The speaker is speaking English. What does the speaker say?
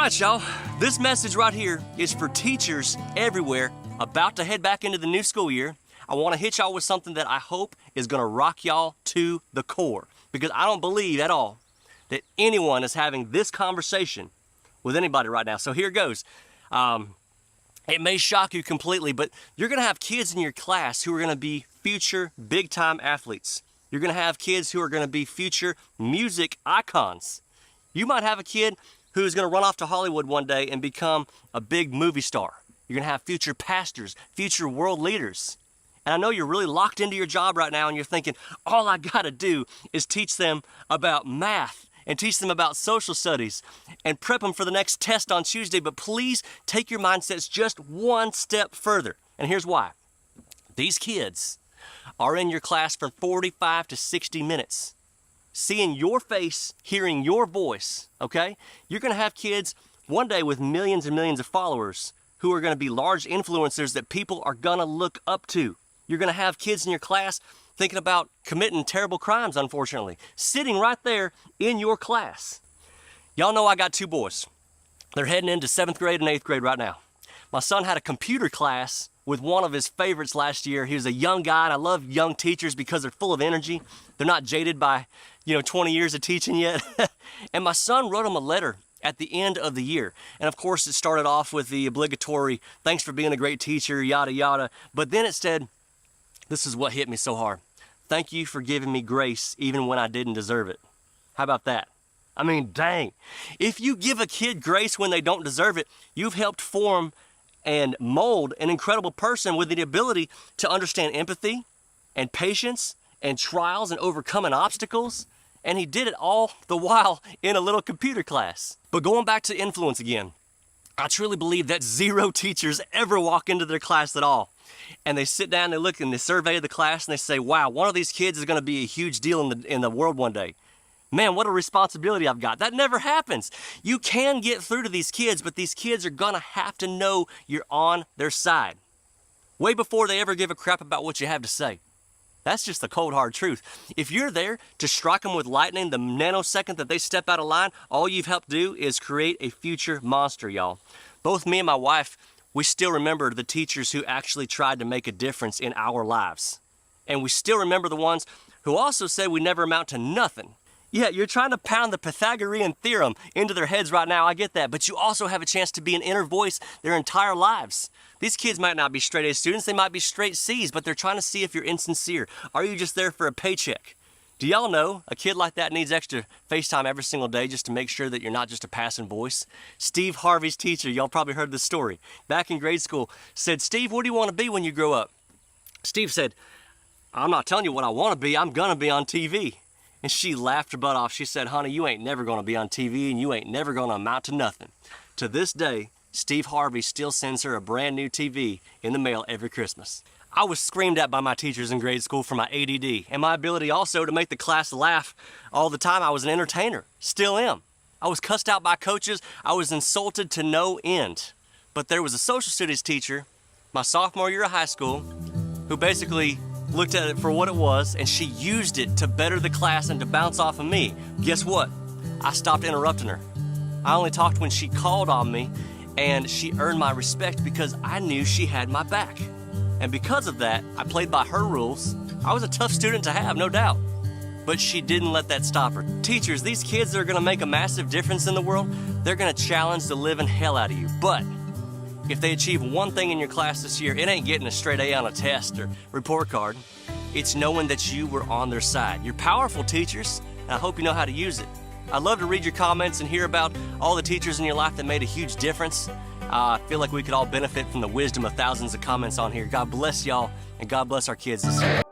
right, y'all. This message right here is for teachers everywhere about to head back into the new school year. I want to hit y'all with something that I hope is going to rock y'all to the core, because I don't believe at all that anyone is having this conversation with anybody right now. So here goes. It may shock you completely, but you're going to have kids in your class who are going to be future big-time athletes. You're going to have kids who are going to be future music icons. You might have a kid who's going to run off to Hollywood one day and become a big movie star. You're going to have future pastors, future world leaders. And I know you're really locked into your job right now and you're thinking, all I got to do is teach them about math and teach them about social studies and prep them for the next test on Tuesday. But please take your mindsets just one step further. And here's why. These kids are in your class for 45 to 60 minutes. Seeing your face, hearing your voice, okay? You're going to have kids one day with millions and millions of followers who are going to be large influencers that people are going to look up to. You're going to have kids in your class thinking about committing terrible crimes, unfortunately, sitting right there in your class. Y'all know I got two boys. They're heading into 7th grade and 8th grade right now. My son had a computer class with one of his favorites last year. He was a young guy, and I love young teachers because they're full of energy. They're not jaded by, 20 years of teaching yet. And my son wrote him a letter at the end of the year. And of course, it started off with the obligatory, thanks for being a great teacher, yada, yada. But then it said, this is what hit me so hard. Thank you for giving me grace even when I didn't deserve it. How about that? I mean, dang. If you give a kid grace when they don't deserve it, you've helped form and mold an incredible person with the ability to understand empathy and patience and trials and overcoming obstacles. And he did it all the while in a little computer class. But going back to influence again, I truly believe that zero teachers ever walk into their class at all. And they sit down, they look and they survey the class and they say, wow, one of these kids is going to be a huge deal in the world one day. Man, what a responsibility I've got. That never happens. You can get through to these kids, but these kids are going to have to know you're on their side way before they ever give a crap about what you have to say. That's just the cold, hard truth. If you're there to strike them with lightning the nanosecond that they step out of line, all you've helped do is create a future monster, y'all. Both me and my wife, we still remember the teachers who actually tried to make a difference in our lives. And we still remember the ones who also said we never amount to nothing. Yeah, you're trying to pound the Pythagorean theorem into their heads right now, I get that, but you also have a chance to be an inner voice their entire lives. These kids might not be straight A students, they might be straight C's, but they're trying to see if you're insincere. Are you just there for a paycheck? Do y'all know a kid like that needs extra FaceTime every single day just to make sure that you're not just a passing voice? Steve Harvey's teacher, y'all probably heard this story, back in grade school, said, Steve, what do you want to be when you grow up? Steve said, I'm not telling you what I want to be, I'm gonna be on TV. And she laughed her butt off. She said, honey, you ain't never gonna be on TV and you ain't never gonna amount to nothing. To this day, Steve Harvey still sends her a brand new TV in the mail every Christmas. I was screamed at by my teachers in grade school for my ADD and my ability also to make the class laugh all the time. I was an entertainer, still am. I was cussed out by coaches. I was insulted to no end. But there was a social studies teacher, my sophomore year of high school, who basically looked at it for what it was, and she used it to better the class and to bounce off of me. Guess what? I stopped interrupting her. I only talked when she called on me, and she earned my respect because I knew she had my back. And because of that, I played by her rules. I was a tough student to have, no doubt. But she didn't let that stop her. Teachers, these kids that are gonna make a massive difference in the world, they're gonna challenge the living hell out of you. But if they achieve one thing in your class this year, it ain't getting a straight A on a test or report card. It's knowing that you were on their side. You're powerful, teachers, and I hope you know how to use it. I'd love to read your comments and hear about all the teachers in your life that made a huge difference. I feel like we could all benefit from the wisdom of thousands of comments on here. God bless y'all, and God bless our kids this year.